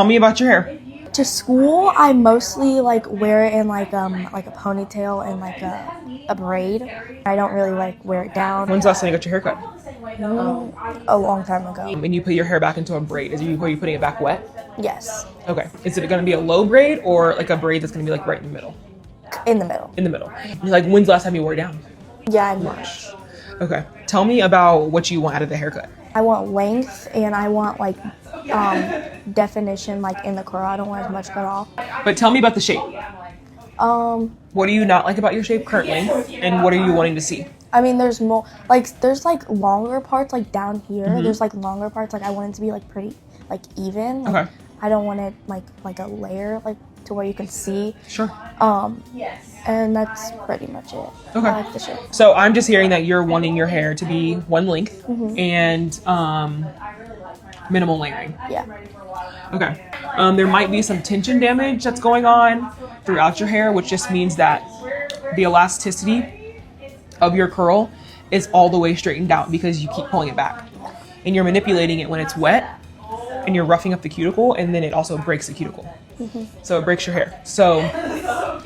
Tell me about your hair. To school, I mostly wear it in like a ponytail and like a braid. I don't really wear it down. When's the last time you got your hair cut? A long time ago. And you put your hair back into a braid. Are you putting it back wet? Yes, Okay. Is it going to be a low braid or like a braid that's going to be like right in the middle? in the middle. In the middle. Like when's the last time you wore it down? Yeah, in March. Okay. Tell me about what you want out of the haircut. I want length and I want definition in the curl. I don't want as much cut off. But tell me about the shape. What do you not like about your shape currently, and what are you wanting to see? I mean, there's more there's longer parts down here. There's longer parts I want it to be pretty even. Okay. I don't want it like a layer to where you can see. Sure. And that's pretty much it. Okay. I like the shape. So I'm just hearing that you're wanting your hair to be one length and minimal layering. Yeah. Okay. There might be some tension damage that's going on throughout your hair, which just means that the elasticity of your curl is all the way straightened out because you keep pulling it back. And you're manipulating it when it's wet and you're roughing up the cuticle, and then it also breaks the cuticle. So it breaks your hair. So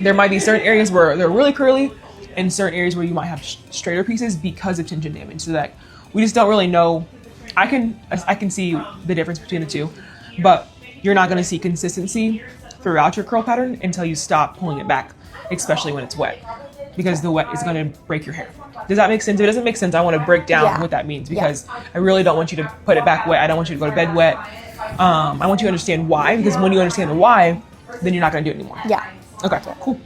there might be certain areas where they're really curly and certain areas where you might have straighter pieces because of tension damage. So that we just don't really know. I can see the difference between the two, but you're not going to see consistency throughout your curl pattern until you stop pulling it back, especially when it's wet, because the wet is going to break your hair. Does that make sense? If it doesn't make sense, I want to break down what that means, because I really don't want you to put it back wet. I don't want you to go to bed wet. I want you to understand why, because when you understand the why, then you're not going to do it anymore. Yeah. Okay, cool.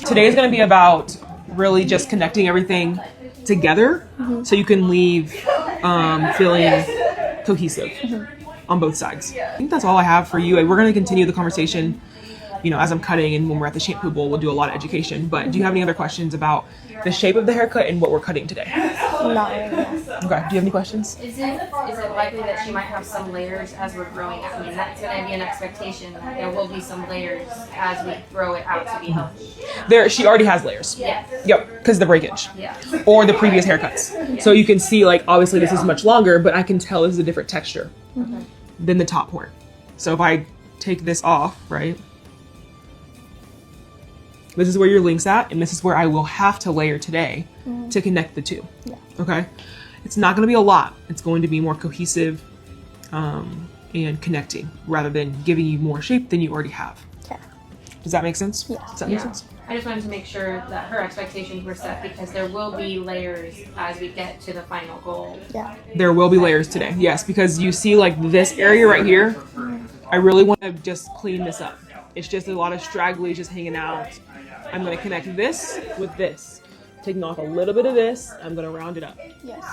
Today is going to be about really just connecting everything together so you can leave feeling cohesive on both sides. I think that's all I have for you. We're going to continue the conversation, as I'm cutting, and when we're at the shampoo bowl, we'll do a lot of education. But do you have any other questions about the shape of the haircut and what we're cutting today? Not really. Okay. Do you have any questions? Is it likely that she might have some layers as we're growing out? I mean, that's going to be an expectation that there will be some layers as we grow it out to be healthy. She already has layers. Yeah. Yep, because of the breakage. Yeah. Or the previous haircuts. So you can see, obviously this is much longer, but I can tell this is a different texture than the top part. So if I take this off, right? This is where your link's at, and this is where I will have to layer today to connect the two. Yeah. Okay? It's not going to be a lot. It's going to be more cohesive and connecting rather than giving you more shape than you already have. Okay. Does that make sense? Yeah. Does that make sense? I just wanted to make sure that her expectations were set, because there will be layers as we get to the final goal. Yeah. There will be layers today. Yes, because you see this area right here, I really want to just clean this up. It's just a lot of straggly just hanging out. I'm going to connect this with this. Taking off a little bit of this, I'm going to round it up. Yes.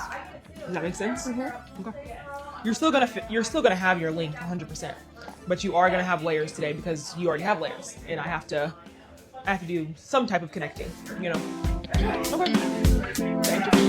Does that make sense? Okay. You're still gonna have your length 100%, but you are gonna have layers today because you already have layers, and I have to do some type of connecting. Okay. Thank you.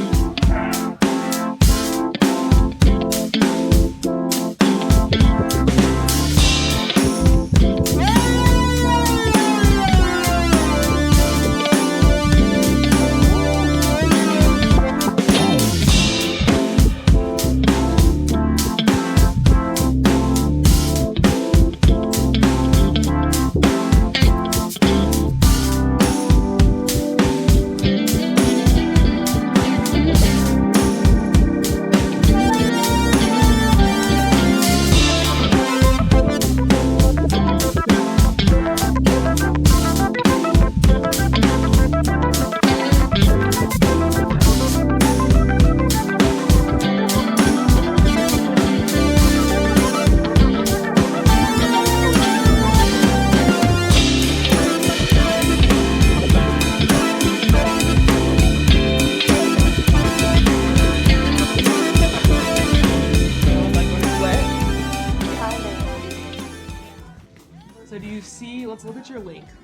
So do you see, let's look at your length.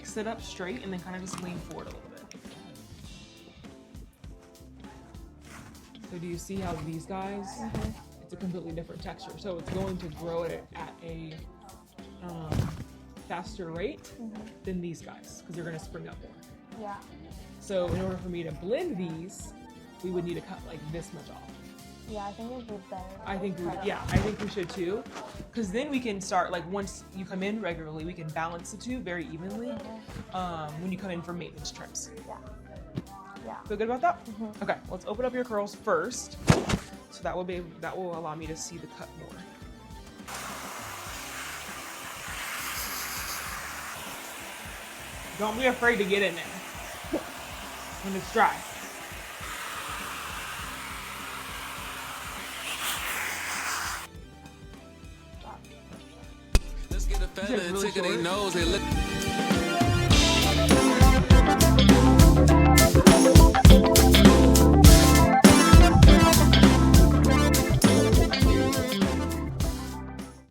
Sit up straight and then kind of just lean forward a little bit. So do you see how these guys, it's a completely different texture. So it's going to grow it at a faster rate than these guys, because they're going to spring up more. Yeah. So in order for me to blend these, we would need to cut this much off. Yeah, I think it'd be better. I think we should too, because then we can start, like, once you come in regularly, we can balance the two very evenly. When you come in for maintenance trims. Yeah. Feel good about that? Okay, let's open up your curls first, so that will allow me to see the cut more. Don't be afraid to get in there when it's dry. Let's get a fella and tickle their nose and look.